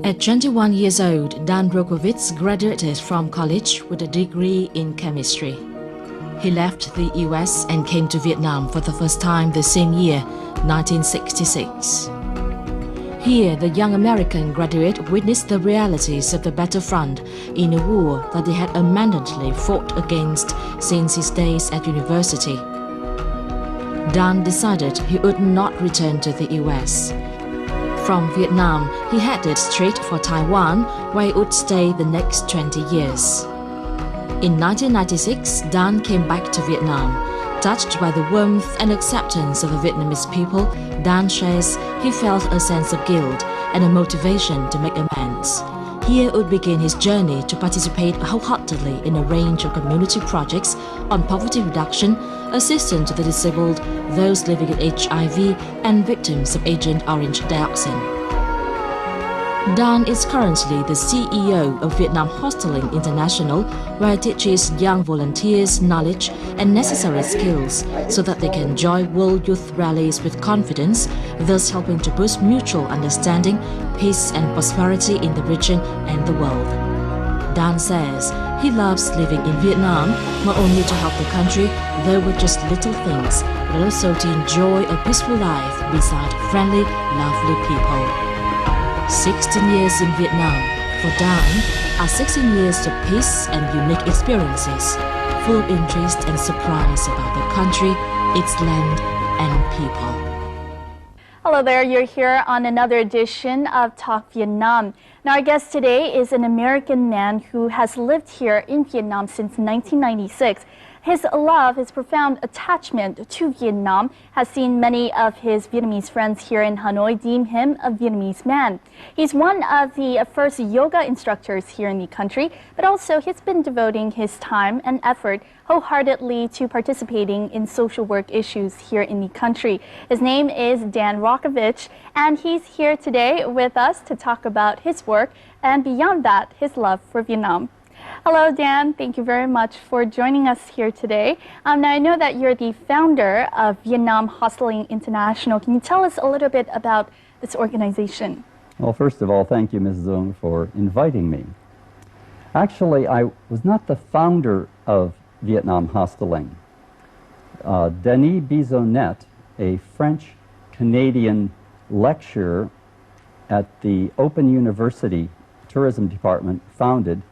At 21 years old, Dan Rocovits graduated from college with a degree in chemistry. He left the US and came to Vietnam for the first time the same year, 1966. Here, the young American graduate witnessed the realities of the battlefront in a war that he had abandonedly fought against since his days at university. Dan decided he would not return to the US. From Vietnam, he headed straight for Taiwan, where he would stay the next 20 years. In 1996, Dan came back to Vietnam. Touched by the warmth and acceptance of the Vietnamese people, Dan shares he felt a sense of guilt and a motivation to make amends. Here would begin his journey to participate wholeheartedly in a range of community projects on poverty reduction, assistance to the disabled, those living with HIV, and victims of Agent Orange dioxin. Dan is currently the CEO of Vietnam Hosteling International, where he teaches young volunteers knowledge and necessary skills so that they can join World Youth Rallies with confidence, thus helping to boost mutual understanding, peace and prosperity in the region and the world. Dan says he loves living in Vietnam, not only to help the country, though with just little things, but also to enjoy a peaceful life beside friendly, lovely people. 16 years in Vietnam, for Dan, are 16 years of peace and unique experiences, full of interest and surprise about the country, its land and people. Hello there, you're here on another edition of Talk Vietnam. Now our guest today is an American man who has lived here in Vietnam since 1996. His love, his profound attachment to Vietnam has seen many of his Vietnamese friends here in Hanoi deem him a Vietnamese man. He's one of the first yoga instructors here in the country, but also he's been devoting his time and effort wholeheartedly to participating in social work issues here in the country. His name is Dan Rocovits, and he's here today with us to talk about his work and beyond that, his love for Vietnam. Hello, Dan. Thank you very much for joining us here today. Now, I know that you're the founder of Vietnam Hosteling International. Can you tell us a little bit about this organization? Well, first of all, thank you, Ms. Zung, for inviting me. Actually, I was not the founder of Vietnam Hosteling. Denis Bisonnet, a French-Canadian lecturer at the Open University Tourism Department, founded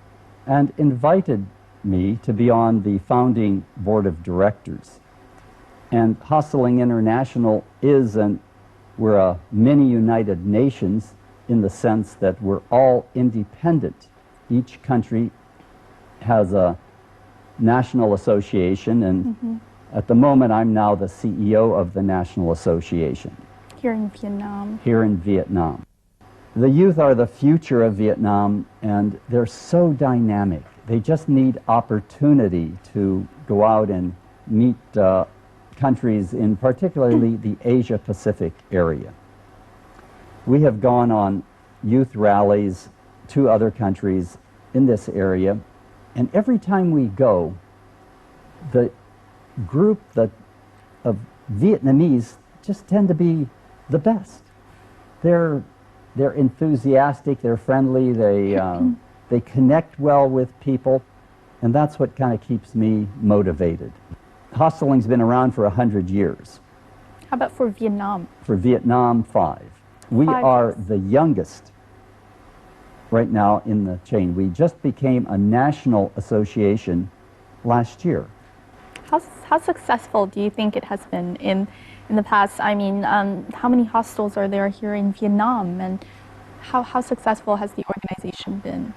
and invited me to be on the founding board of directors. And Hosteling International is, and we're a mini United Nations in the sense that we're all independent. Each country has a national association, and at the moment I'm now the CEO of the National Association. Here in Vietnam. Here in Vietnam. The youth are the future of Vietnam, and they're so dynamic. They just need opportunity to go out and meet countries in particularly the Asia-Pacific area. We have gone on youth rallies to other countries in this area, and every time we go, the group of Vietnamese just tend to be the best. They're enthusiastic, they're friendly, they connect well with people, and that's what kind of keeps me motivated. Hosteling's been around for 100 years. How about for Vietnam? For Vietnam, 5. We are the youngest right now in the chain. We just became a national association last year. How successful do you think it has been in the past? I mean, how many hostels are there here in Vietnam, and how successful has the organization been?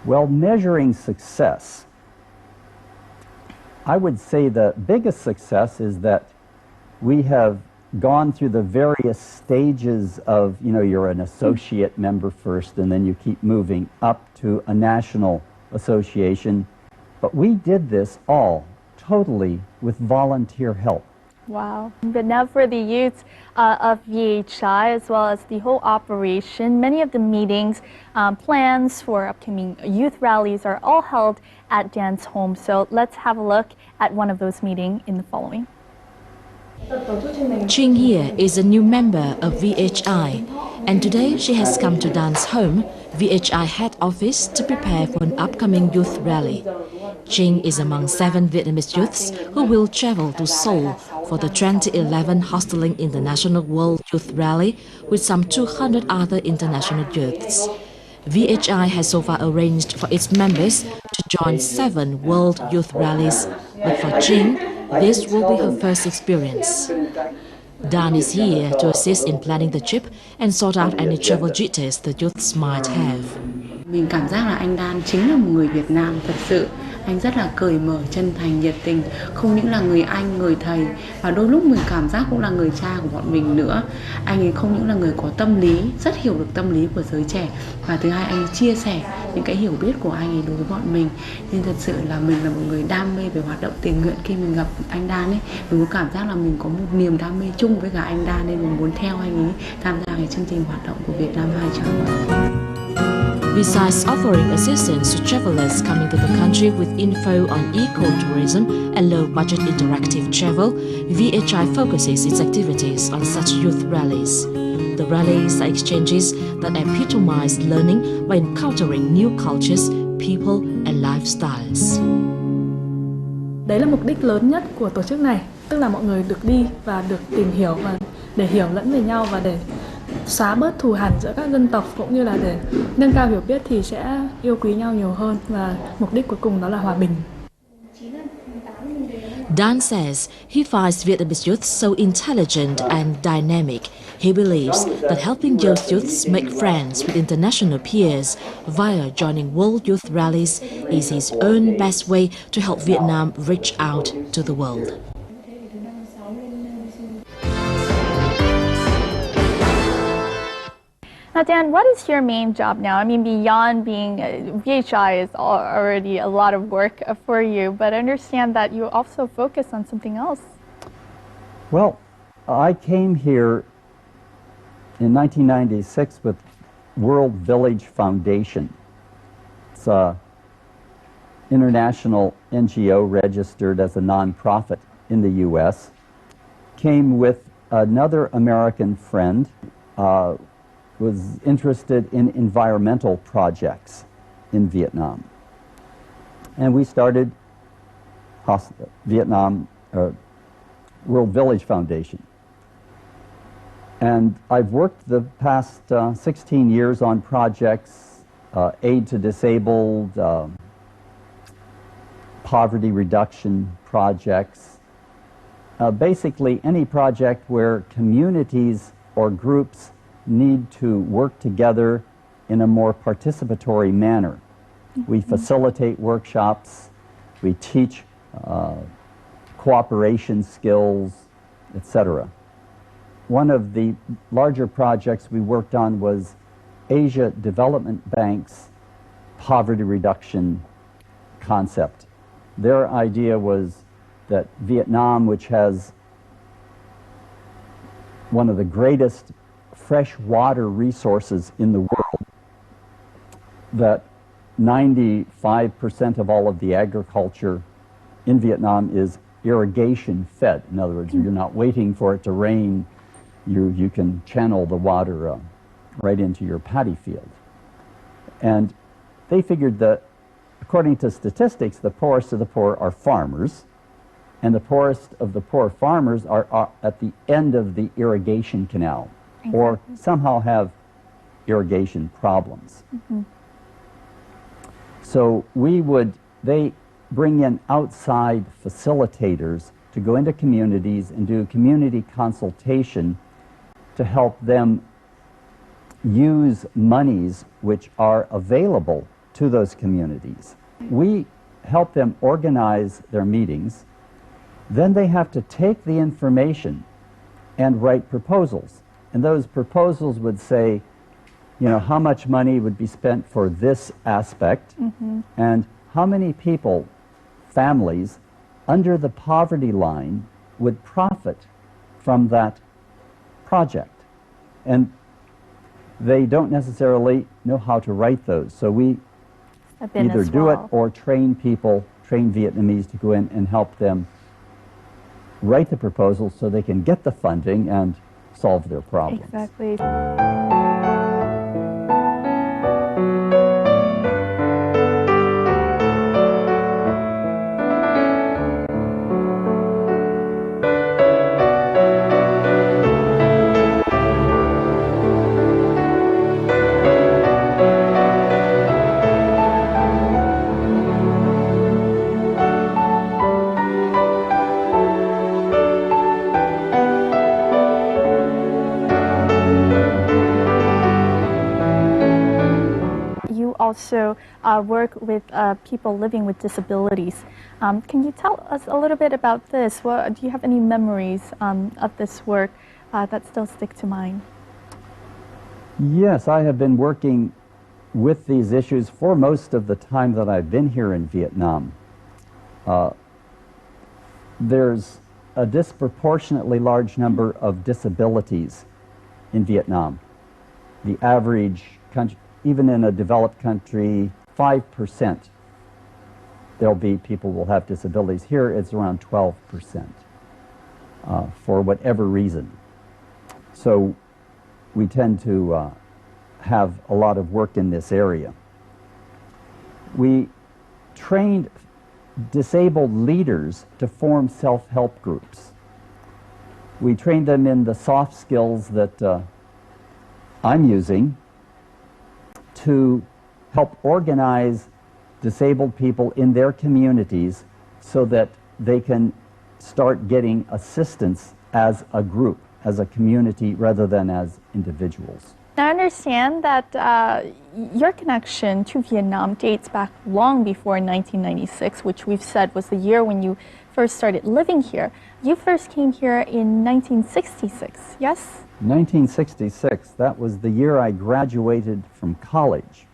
Well, measuring success, I would say the biggest success is that we have gone through the various stages of, you know, you're an associate member first, and then you keep moving up to a national association. But we did this all totally with volunteer help. Wow. But now for the youth of VHI, as well as the whole operation, many of the meetings, plans for upcoming youth rallies are all held at Dan's home. So let's have a look at one of those meetings in the following. Ching Hie is a new member of VHI And today she has come to Dan's home, VHI head office, to prepare for an upcoming youth rally. Trinh is among 7 Vietnamese youths who will travel to Seoul for the 2011 Hosteling International World Youth Rally with some 200 other international youths. VHI has so far arranged for its members to join 7 World Youth Rallies, but for Trinh, this will be her first experience. Dan is here to assist in planning the trip and sort out any travel jitters the youths might have. Mình cảm giác là anh Dan chính là một người Việt Nam thật sự. Anh rất là cởi mở, chân thành, nhiệt tình, không những là người anh, người thầy, và đôi lúc mình cảm giác cũng là người cha của bọn mình nữa. Anh ấy không những là người có tâm lý, rất hiểu được tâm lý của giới trẻ, và thứ hai anh ấy chia sẻ những cái hiểu biết của anh ấy đối với bọn mình. Nên thật sự là mình là một người đam mê về hoạt động tình nguyện. Khi mình gặp anh Dan ấy, mình có cảm giác là mình có một niềm đam mê chung với cả anh Dan, nên mình muốn theo anh ấy tham gia cái chương trình hoạt động của Việt Nam 200. Besides offering assistance to travelers coming to the country with info on eco-tourism and low-budget interactive travel, VHI focuses its activities on such youth rallies. The rallies are exchanges that epitomize learning by encountering new cultures, people and lifestyles. Đấy là mục đích lớn nhất của tổ chức này, tức là mọi người được đi và được tìm hiểu và để hiểu lẫn về nhau và để xóa bớt thù hằn giữa các dân tộc, cũng như là để nâng cao hiểu biết thì sẽ yêu quý nhau nhiều hơn, và mục đích cuối cùng đó là hòa bình. Dan says he finds Vietnamese youth so intelligent and dynamic. He believes that helping those youths make friends with international peers via joining World Youth Rallies is his own best way to help Vietnam reach out to the world. Now, Dan, what is your main job now? I mean, beyond being VHI is already a lot of work for you, but I understand that you also focus on something else. Well, I came here in 1996 with World Village Foundation. It's an international NGO registered as a nonprofit in the U.S. Came with another American friend, was interested in environmental projects in Vietnam. And we started World Village Foundation. And I've worked the past 16 years on projects, aid to disabled, poverty reduction projects, basically any project where communities or groups need to work together in a more participatory manner. We facilitate workshops, we teach cooperation skills, etc. One of the larger projects we worked on was Asia Development Bank's poverty reduction concept. Their idea was that Vietnam, which has one of the greatest fresh water resources in the world, that 95% of all of the agriculture in Vietnam is irrigation fed. In other words, you're not waiting for it to rain, you can channel the water right into your paddy field. And they figured that, according to statistics, the poorest of the poor are farmers, and the poorest of the poor farmers are at the end of the irrigation canal. Exactly. Or somehow have irrigation problems. So they bring in outside facilitators to go into communities and do community consultation to help them use monies which are available to those communities. We help them organize their meetings. Then they have to take the information and write proposals. And those proposals would say, you know, how much money would be spent for this aspect, and how many people, families, under the poverty line would profit from that project. And they don't necessarily know how to write those. So we either do it or train people, train Vietnamese to go in and help them write the proposals so they can get the funding and solve their problems. Exactly. also work with people living with disabilities. Can you tell us a little bit about this? Do you have any memories of this work that still stick to mind? Yes, I have been working with these issues for most of the time that I've been here in Vietnam. There's a disproportionately large number of disabilities in Vietnam. The average country, even in a developed country, 5% there'll be people will have disabilities. Here it's around 12% for whatever reason. So we tend to have a lot of work in this area. We trained disabled leaders to form self-help groups. We trained them in the soft skills that I'm using to help organize disabled people in their communities so that they can start getting assistance as a group, as a community, rather than as individuals. I understand that your connection to Vietnam dates back long before 1996, which we've said was the year when you first started living here. You first came here in 1966, yes? 1966, that was the year I graduated from college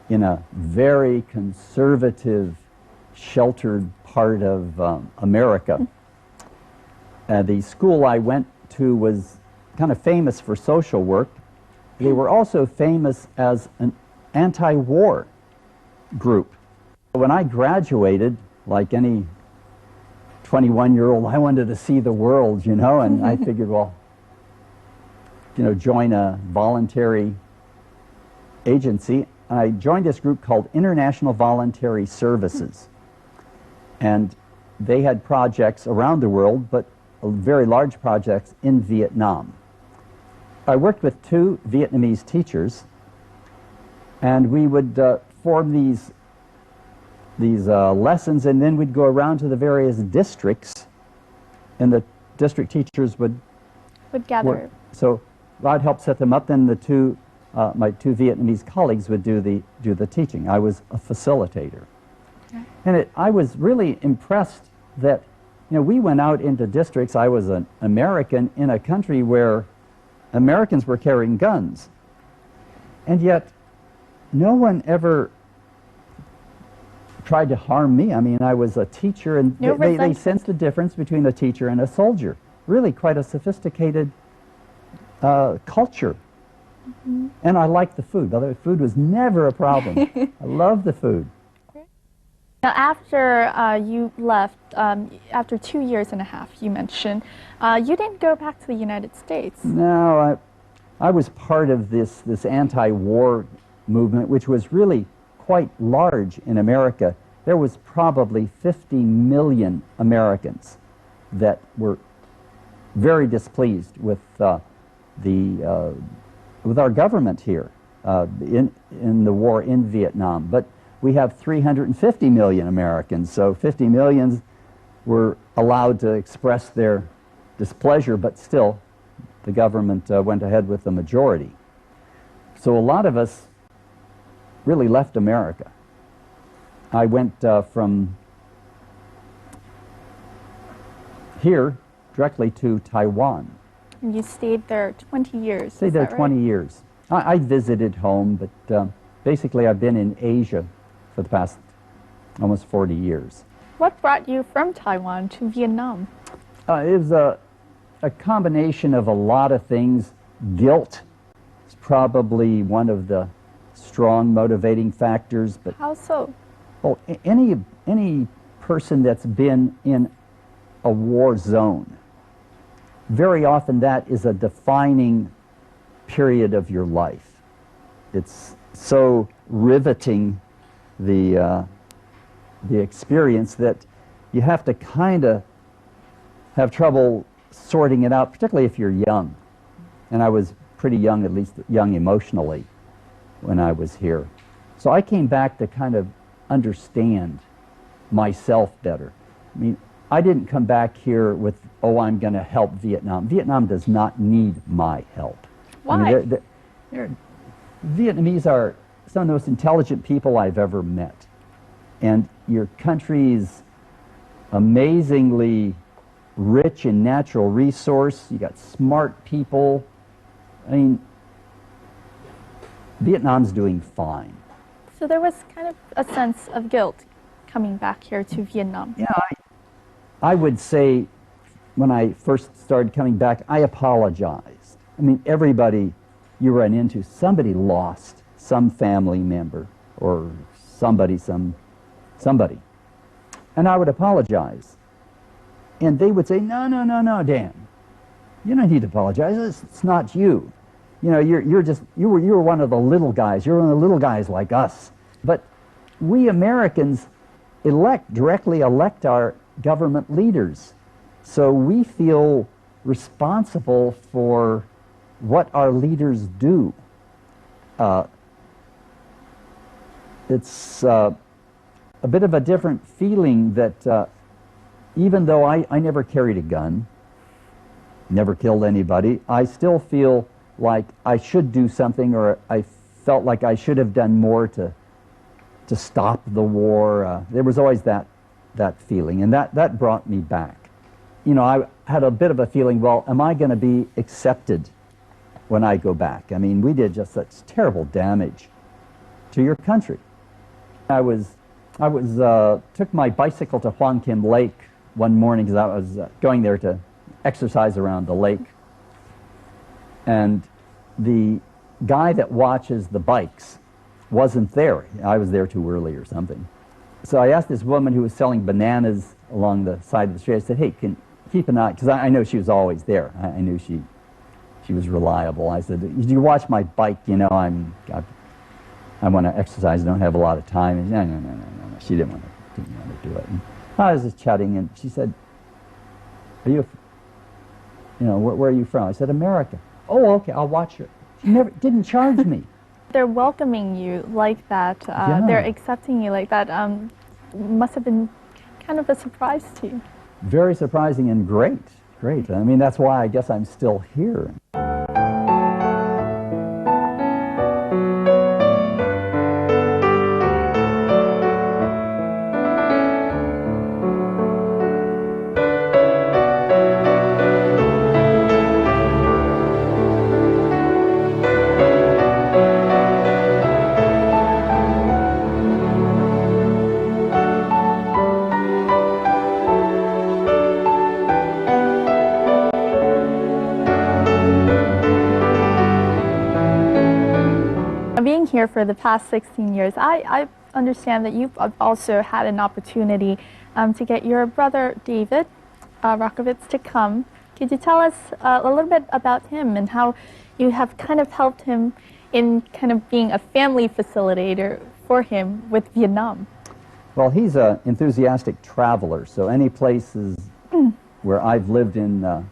in a very conservative, sheltered part of America. The school I went to was kind of famous for social work. They were also famous as an anti-war group. When I graduated, like any 21-year-old, I wanted to see the world, you know, and I figured, well, you know, join a voluntary agency. I joined this group called International Voluntary Services. And they had projects around the world, but very large projects in Vietnam. I worked with 2 Vietnamese teachers, and we would form these lessons, and then we'd go around to the various districts, and the district teachers would gather. work. So I'd help set them up, then the my 2 Vietnamese colleagues would do the teaching. I was a facilitator. Okay. And I was really impressed that, you know, we went out into districts. I was an American in a country where Americans were carrying guns, and yet no one ever tried to harm me. I mean, I was a teacher, and they sensed the difference between a teacher and a soldier. Really quite a sophisticated culture. Mm-hmm. And I liked the food. The food was never a problem. I loved the food. Now, after you left, after 2 years and a half, you mentioned, you didn't go back to the United States. No, I was part of this anti-war movement, which was really quite large in America. There was probably 50 million Americans that were very displeased with with our government here in the war in Vietnam. But we have 350 million Americans, so 50 million were allowed to express their displeasure, but still the government went ahead with the majority. So a lot of us really left America. I went from here directly to Taiwan. And you stayed there 20 years. Stayed there 20 years. I visited home, but basically I've been in Asia for the past almost 40 years. What brought you from Taiwan to Vietnam? It was a combination of a lot of things. Guilt is probably one of the strong motivating factors. But how so? Well, any person that's been in a war zone, very often that is a defining period of your life. It's so riveting, the experience, that you have to kind of have trouble sorting it out, particularly if you're young. And I was pretty young, at least young emotionally, when I was here. So I came back to kind of understand myself better. I mean, I didn't come back here with, oh, I'm going to help Vietnam. Vietnam does not need my help. Why? I mean, Vietnamese are some of the most intelligent people I've ever met. And your country's amazingly rich in natural resource. You got smart people. I mean, Vietnam's doing fine. So there was kind of a sense of guilt coming back here to Vietnam. Yeah, I would say when I first started coming back, I apologized. I mean, everybody you run into, somebody lost some family member or somebody. And I would apologize. And they would say, no, Dan. You don't need to apologize. It's not you. You know, you were one of the little guys. You're one of the little guys like us. But we Americans directly elect our government leaders. So we feel responsible for what our leaders do. It's a bit of a different feeling that even though I never carried a gun, never killed anybody, I still feel like I should do something, or I felt like I should have done more to stop the war. There was always that feeling, and that brought me back. You know, I had a bit of a feeling, well, am I going to be accepted when I go back? I mean, we did just such terrible damage to your country. I took my bicycle to Hoang Kim Lake one morning because I was going there to exercise around the lake. And the guy that watches the bikes wasn't there. I was there too early or something. So I asked this woman who was selling bananas along the side of the street, I said, hey, can keep an eye, because I know she was always there. I knew she was reliable. I said, did you watch my bike? You know, I want to exercise, I don't have a lot of time. And no. She didn't want to do it. And I was just chatting, and she said, where are you from? I said, America. Oh, okay, I'll watch it. She didn't charge me. They're welcoming you like that. Yeah. They're accepting you like that. Must have been kind of a surprise to you. Very surprising and great. I mean, that's why I guess I'm still here. Being here for the past 16 years, I understand that you've also had an opportunity to get your brother David Rocovits to come. Could you tell us a little bit about him and how you have kind of helped him in kind of being a family facilitator for him with Vietnam? Well, he's an enthusiastic traveler, so any places where I've lived in the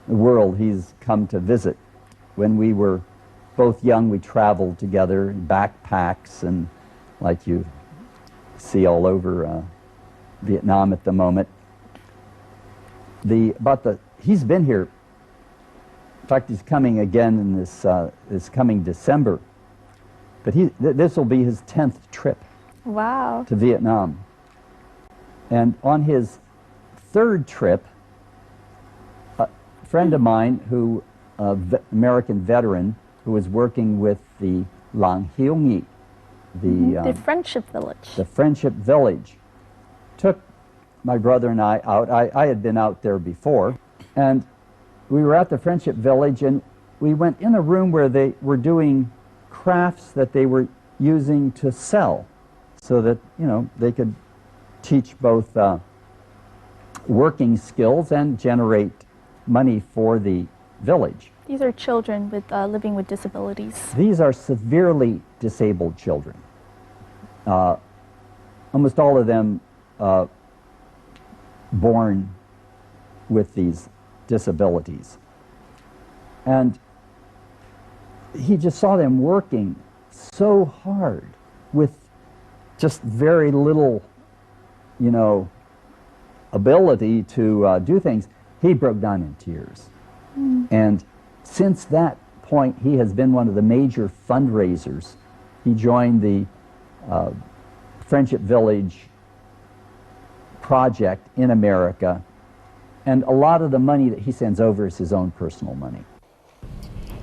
world, he's come to visit. When we were both young, we traveled together in backpacks, and like you see all over Vietnam at the moment. He's been here. In fact, he's coming again in this coming December. But this will be his 10th trip. Wow. To Vietnam. And on his 3rd trip, a friend of mine who American veteran who was working with the Lang Hiếu Nghị, the Friendship Village. The Friendship Village, took my brother and I out. I had been out there before, and we were at the Friendship Village, and we went in a room where they were doing crafts that they were using to sell, so that, you know, they could teach both working skills and generate money for the village. These are children with living with disabilities. These are severely disabled children. Almost all of them born with these disabilities. And he just saw them working so hard with just very little, you know, ability to do things. He broke down in tears. And since that point, he has been one of the major fundraisers he joined the Friendship Village project in America, and a lot of the money that he sends over is his own personal money.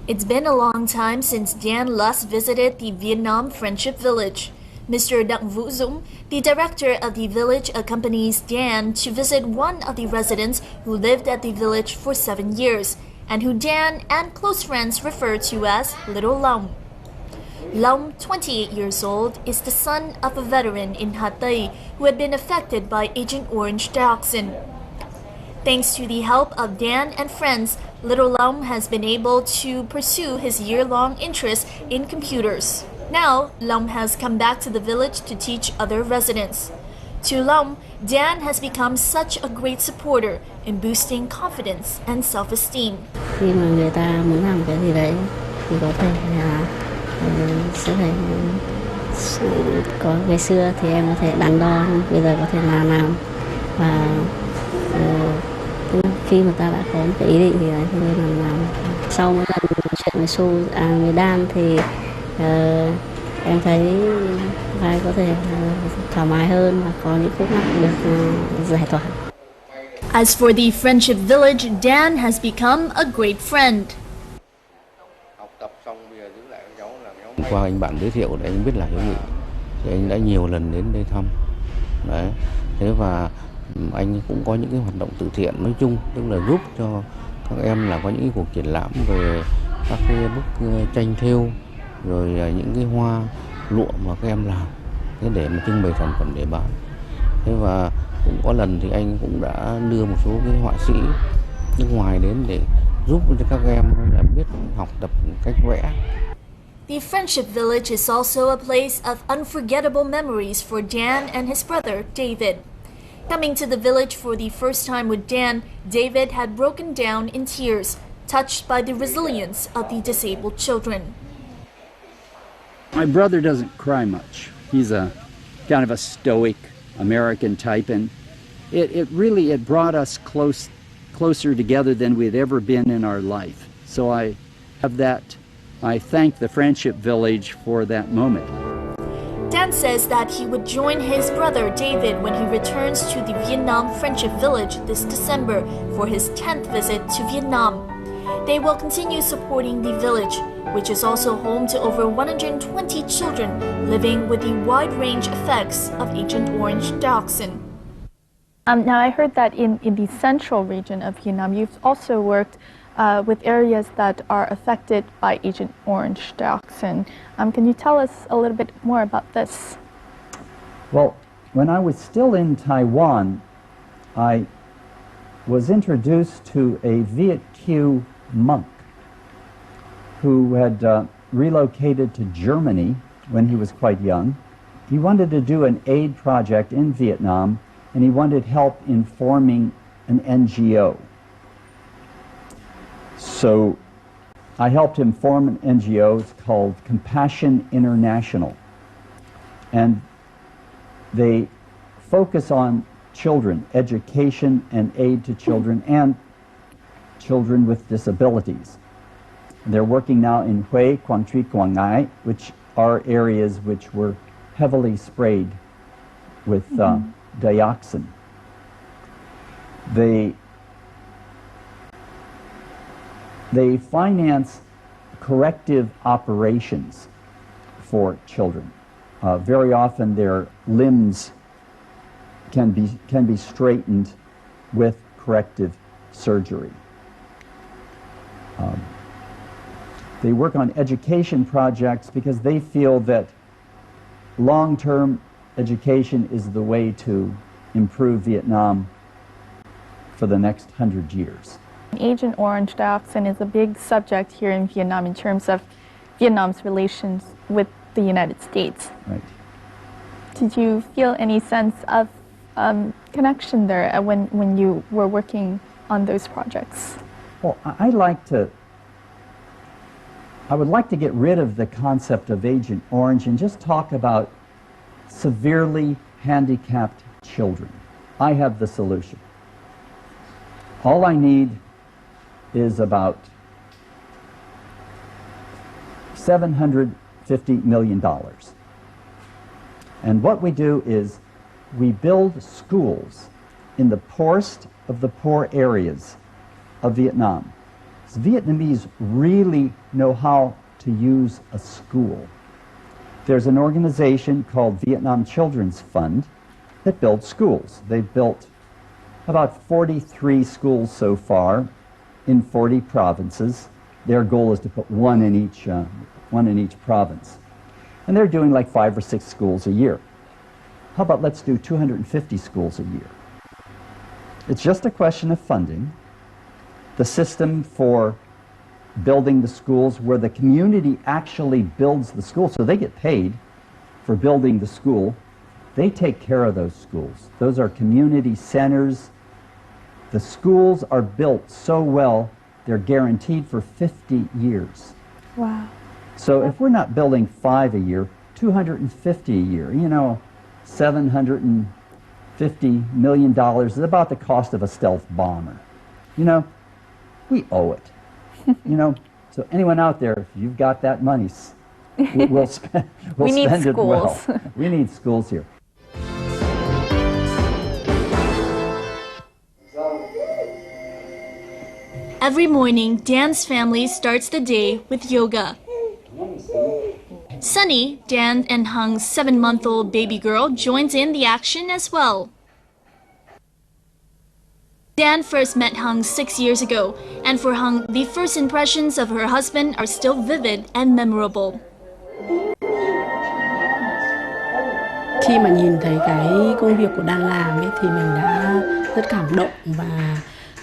It's been a long time since Dan last visited the Vietnam Friendship Village. Mr. Đặng Vũ Dũng, the director of the village, accompanies Dan to visit one of the residents who lived at the village for 7 years, and who Dan and close friends refer to as Little Long. Long, 28 years old, is the son of a veteran in Hà Tây who had been affected by Agent Orange dioxin. Thanks to the help of Dan and friends, Little Long has been able to pursue his year-long interest in computers. Now, Long has come back to the village to teach other residents. To Long, Dan has become such a great supporter in boosting confidence and self-esteem. Khi mà người ta muốn làm cái gì đấy thì có thể sẽ phải có ngày xưa thì em có thể đắn đo, bây giờ có thể là làm, và khi mà ta đã có một cái ý định thì nên làm. Sau mỗi lần chuyện với với Dan thì em thấy vai có thể thoải mái hơn và có những khúc mắc được giải tỏa. As for the Friendship Village, Dan has become a great friend. Qua anh bạn giới thiệu để anh biết là Hiếu Nghị, thì anh đã nhiều lần đến đây thăm. Đấy. Thế và anh cũng có những cái hoạt động từ thiện nói chung, tức là giúp cho các em là có những cái cuộc triển lãm về các cái bức tranh thêu, rồi những cái hoa lụa mà các em làm, thế để mà trưng bày sản phẩm để bán. Thế và cũng có lần thì anh cũng đã đưa một số cái họa sĩ nước ngoài đến để giúp cho các em là biết học tập cách vẽ. The Friendship Village is also a place of unforgettable memories for Dan and his brother, David. Coming to the village for the first time with Dan, David had broken down in tears, touched by the resilience of the disabled children. My brother doesn't cry much. He's a kind of a stoic American type, and it really brought us closer together than we'd ever been in our life. So I thank the Friendship Village for that moment. Dan says that he would join his brother David when he returns to the Vietnam Friendship Village this December for his 10th visit to Vietnam. They will continue supporting the village, which is also home to over 120 children living with the wide range effects of Agent Orange dioxin. Now, I heard that in the central region of Vietnam, you've also worked with areas that are affected by Agent Orange dioxin. Can you tell us a little bit more about this? Well, when I was still in Taiwan, I was introduced to a Viet Kieu monk who had relocated to Germany when he was quite young. He wanted to do an aid project in Vietnam, and he wanted help in forming an NGO. So I helped him form an NGO. It's called Compassion International. And they focus on children, education and aid to children, and children with disabilities. They're working now in Hue, Quang Tri, Quang Ngai, which are areas which were heavily sprayed with dioxin. They finance corrective operations for children. Very often their limbs can be straightened with corrective surgery. They work on education projects because they feel that long-term education is the way to improve Vietnam for the next 100 years. Agent Orange dioxin is a big subject here in Vietnam in terms of Vietnam's relations with the United States. Right. Did you feel any sense of connection there when you were working on those projects? Well, I would like to get rid of the concept of Agent Orange and just talk about severely handicapped children. I have the solution. All I need is about $700 $50 million. And what we do is we build schools in the poorest of the poor areas of Vietnam. So Vietnamese really know how to use a school. There's an organization called Vietnam Children's Fund that builds schools. They've built about 43 schools so far in 40 provinces. Their goal is to put one in each province. And they're doing like 5 or 6 schools a year. How about let's do 250 schools a year? It's just a question of funding. The system for building the schools where the community actually builds the school, so they get paid for building the school. They take care of those schools. Those are community centers. The schools are built so well, they're guaranteed for 50 years. Wow. So if we're not building 5 a year, 250 a year, you know, $750 million is about the cost of a stealth bomber. You know, we owe it. You know, so anyone out there, if you've got that money, we'll spend it well. We need schools here. Every morning, Dan's family starts the day with yoga. Sunny, Dan and Hung's 7-month-old baby girl, joins in the action as well. Dan first met Hung 6 years ago, and for Hung, the first impressions of her husband are still vivid and memorable. Khi mà nhìn thấy cái công việc của Dan làm ấy, thì mình đã rất cảm động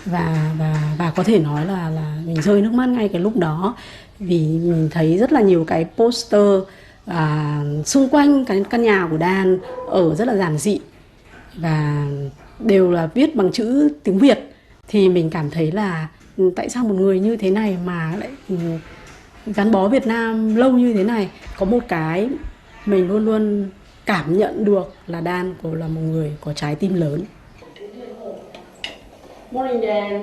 và có thể nói là mình rơi nước mắt ngay cái lúc đó, vì mình thấy rất là nhiều cái poster xung quanh cái căn nhà của Dan ở rất là giản dị và đều là viết bằng chữ tiếng Việt, thì mình cảm thấy là tại sao một người như thế này mà lại gắn bó Việt Nam lâu như thế này. Có một cái mình luôn luôn cảm nhận được là Dan là một người có trái tim lớn. Morning, Dan.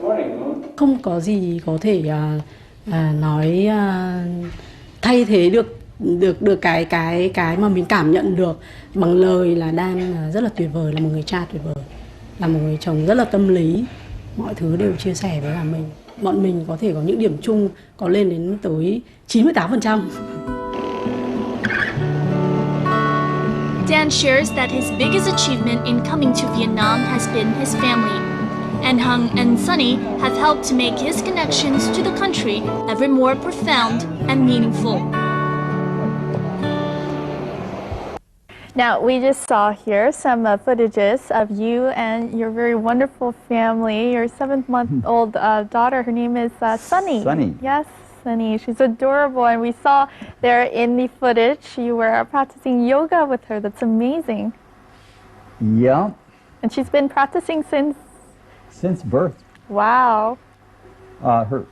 Morning. Không có gì có thể nói thay thế được cái mà mình cảm nhận được bằng lời, là Dan rất là tuyệt vời, là một người cha tuyệt vời, là một người chồng rất là tâm lý, mọi thứ đều chia sẻ với mình. Bọn mình có thể có những điểm chung có lên đến tới 98%. Dan shares that his biggest achievement in coming to Vietnam has been his family. And Hung and Sunny have helped to make his connections to the country ever more profound and meaningful. Now, we just saw here some footages of you and your very wonderful family, your 7-month-old daughter. Her name is Sunny. Sunny. Yes, Sunny. She's adorable. And we saw there in the footage you were practicing yoga with her. That's amazing. Yeah. And she's been practicing since birth. Wow. Hung,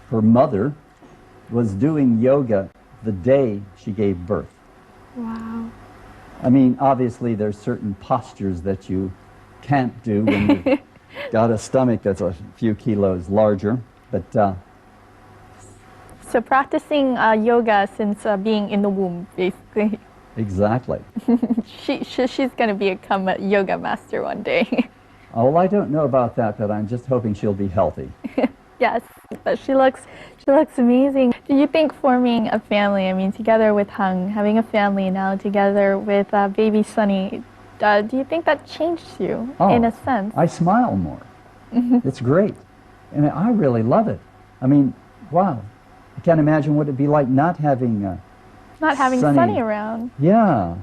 her mother, was doing yoga the day she gave birth. Wow. I mean, obviously there's certain postures that you can't do when you've got a stomach that's a few kilos larger, but so practicing yoga since being in the womb, basically. Exactly. She's going to become a yoga master one day. Oh, well, I don't know about that, but I'm just hoping she'll be healthy. Yes, but she looks amazing. Do you think forming a family, I mean, together with Hung, having a family now together with baby Sunny, do you think that changed you in a sense? I smile more. It's great. And I really love it. I mean, wow. I can't imagine what it'd be like not having Sunny around. Yeah,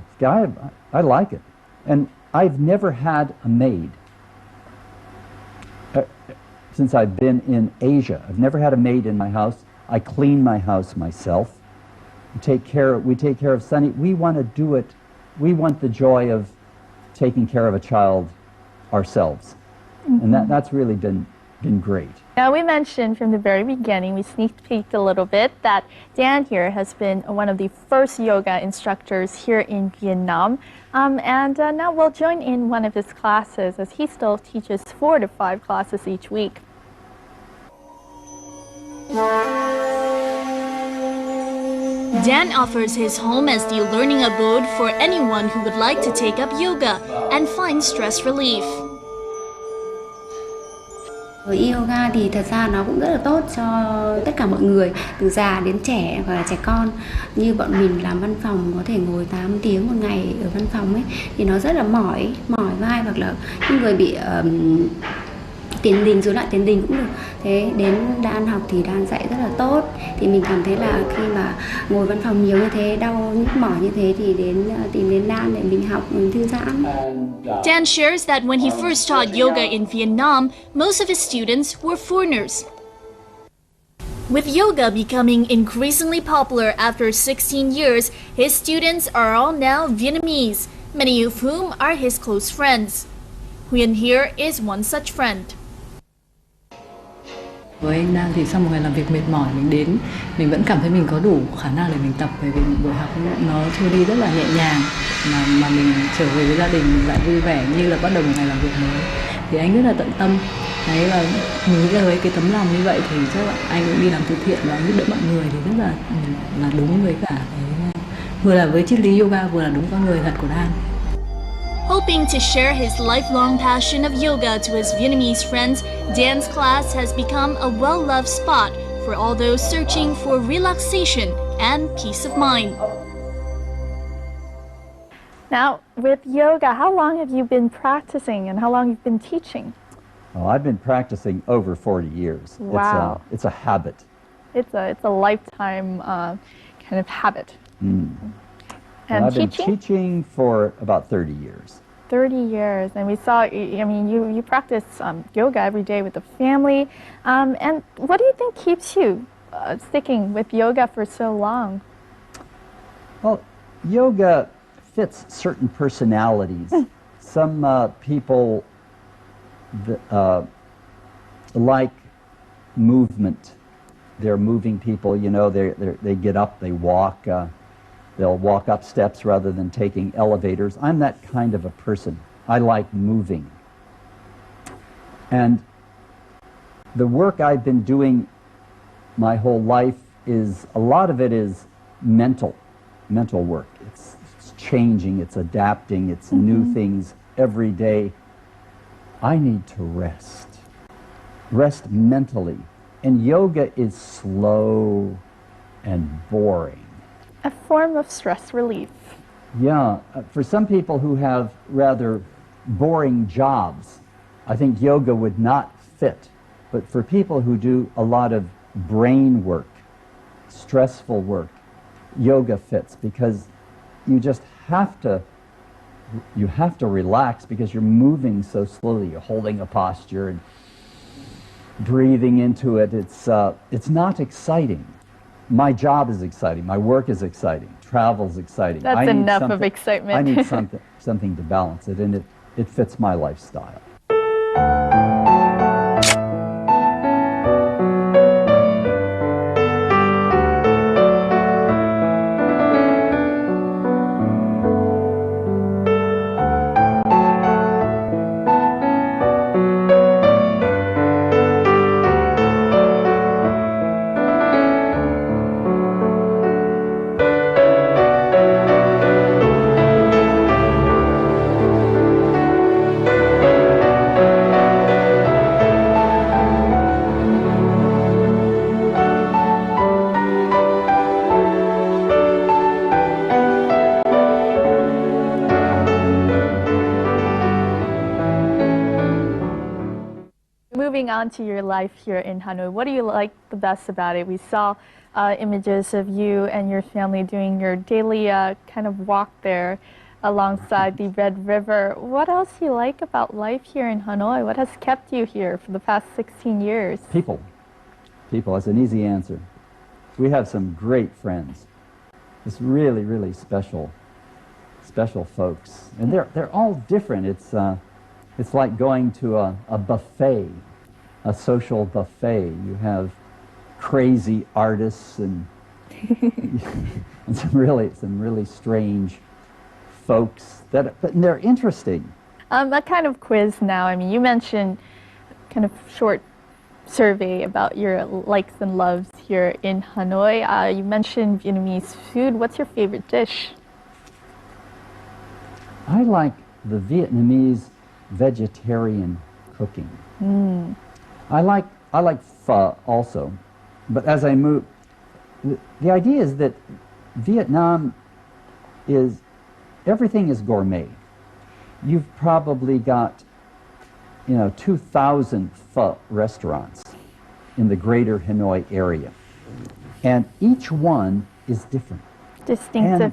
I like it. And I've never had a maid. Since I've been in Asia, I've never had a maid in my house. I clean my house myself. We take care of Sunny. We want to do it. We want the joy of taking care of a child ourselves. And that's really been great. Now, we mentioned from the very beginning, we sneak peeked a little bit, that Dan here has been one of the first yoga instructors here in Vietnam. And now we'll join in one of his classes, as he still teaches 4 to 5 classes each week. Dan offers his home as the learning abode for anyone who would like to take up yoga and find stress relief. Yoga thì thật ra nó cũng rất là tốt cho tất cả mọi người, từ già đến trẻ và trẻ con. Như bọn mình làm văn phòng có thể ngồi 8 tiếng một ngày ở văn phòng ấy, thì nó rất là mỏi vai, hoặc là những người bị tiền đình, rối loạn tiền đình cũng được. Thế đến Dan học thì Dan dạy rất là tốt, thì mình cảm thấy là khi mà ngồi văn phòng nhiều như thế, đau nhức mỏi như thế thì tìm đến Dan để mình học, mình thư giãn. Dan shares that when he first taught yoga in Vietnam, most of his students were foreigners. With yoga becoming increasingly popular after 16 years, his students are all now Vietnamese, many of whom are his close friends. Huyên here is one such friend. Với anh Nam thì sau một ngày làm việc mệt mỏi, mình đến, mình vẫn cảm thấy mình có đủ khả năng để mình tập, bởi vì buổi học nó trôi đi rất là nhẹ nhàng, mà mình trở về với gia đình mình lại vui vẻ như là bắt đầu một ngày làm việc mới. Thì anh rất là tận tâm. Đấy, và mình nghĩ là với cái tấm lòng như vậy thì chắc là anh cũng đi làm từ thiện và giúp đỡ mọi người thì rất là đúng với cả cái, vừa là với triết lý yoga vừa là đúng con người thật của Dan. Hoping to share his lifelong passion of yoga to his Vietnamese friends, Dan's class has become a well-loved spot for all those searching for relaxation and peace of mind. Now, with yoga, how long have you been practicing and how long have you been teaching? Oh, I've been practicing over 40 years. Wow. It's a habit. It's a lifetime kind of habit. And I've been teaching for about 30 years. 30 years, and we saw, I mean, you practice yoga every day with the family. And what do you think keeps you sticking with yoga for so long? Well, yoga fits certain personalities. Some people like movement. They're moving people, you know, they get up, they walk. They'll walk up steps rather than taking elevators. I'm that kind of a person. I like moving. And the work I've been doing my whole life is, a lot of it is mental work. It's changing, it's adapting, it's new things every day. I need to rest mentally. And yoga is slow and boring. A form of stress relief. Yeah, for some people who have rather boring jobs, I think yoga would not fit. But for people who do a lot of brain work, stressful work, yoga fits, because you just have to relax because you're moving so slowly. You're holding a posture and breathing into it. It's not exciting. My job is exciting. My work is exciting. Travel's exciting. That's enough of excitement. I need something to balance it, and it fits my lifestyle. Moving on to your life here in Hanoi, what do you like the best about it? We saw images of you and your family doing your daily kind of walk there alongside the Red River. What else do you like about life here in Hanoi? What has kept you here for the past 16 years? People. That's an easy answer. We have some great friends. It's really, really special folks. And they're all different. It's like going to a buffet, a social buffet. You have crazy artists and, and some really strange folks but they're interesting. A kind of quiz now. I mean, you mentioned kind of short survey about your likes and loves here in Hanoi. You mentioned Vietnamese food. What's your favorite dish? I like the Vietnamese vegetarian cooking. I like pho also, but as I move, the idea is that Vietnam is, everything is gourmet. You've probably got, 2,000 pho restaurants in the greater Hanoi area. And each one is different. Distinctive. And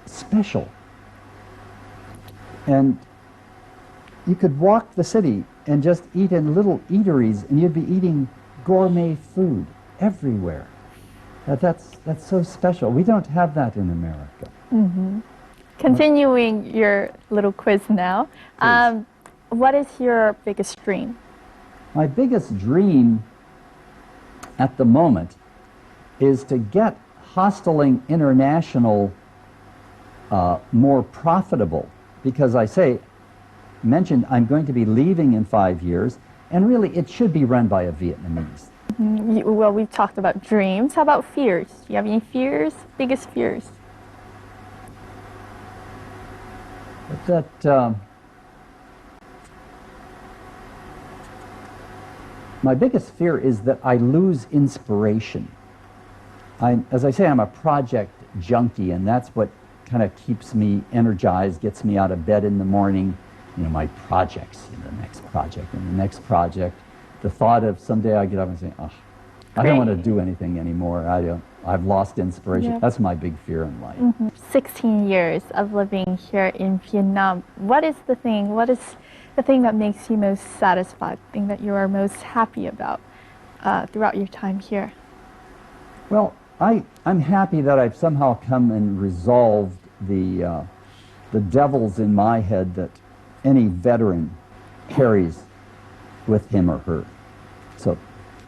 special. And you could walk the city and just eat in little eateries and you'd be eating gourmet food everywhere. That's so special. We don't have that in America. Continuing your little quiz now. Please. What is your biggest dream? My biggest dream at the moment is to get Hosteling International more profitable, because mentioned I'm going to be leaving in 5 years, and really it should be run by a Vietnamese. Well, we've talked about dreams. How about fears? Do you have any fears? Biggest fears? My biggest fear is that I lose inspiration. As I say, I'm a project junkie, and that's what kind of keeps me energized, gets me out of bed in the morning. My projects, the next project and the next project. The thought of someday I get up and say, oh, I don't want to do anything anymore. I've lost inspiration. Yep. That's my big fear in life. 16 years of living here in Vietnam. What is the thing that makes you most satisfied, the thing that you are most happy about throughout your time here? Well, I'm happy that I've somehow come and resolved the devils in my head that any veteran carries with him or her. So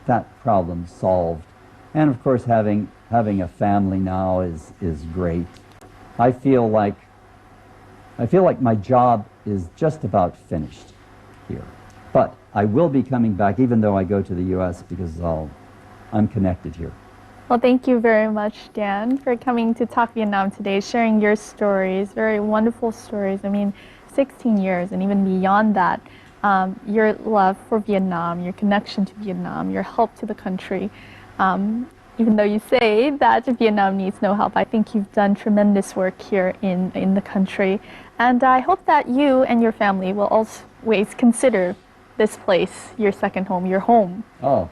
that problem solved. And of course, having a family now is great. I feel like my job is just about finished here. But I will be coming back, even though I go to the U.S., because I'm connected here. Well, thank you very much, Dan, for coming to Talk Vietnam today, sharing your stories, very wonderful stories. 16 years and even beyond that, your love for Vietnam, your connection to Vietnam, your help to the country. Even though you say that Vietnam needs no help, I think you've done tremendous work here in the country. And I hope that you and your family will always consider this place your second home, your home. Oh,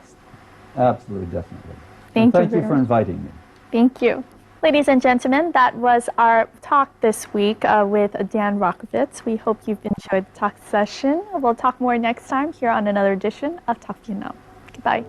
absolutely, definitely. Thank you for inviting me. Thank you. Ladies and gentlemen, that was our talk this week with Dan Rocovits. We hope you've enjoyed the talk session. We'll talk more next time here on another edition of Talk Vietnam. Goodbye.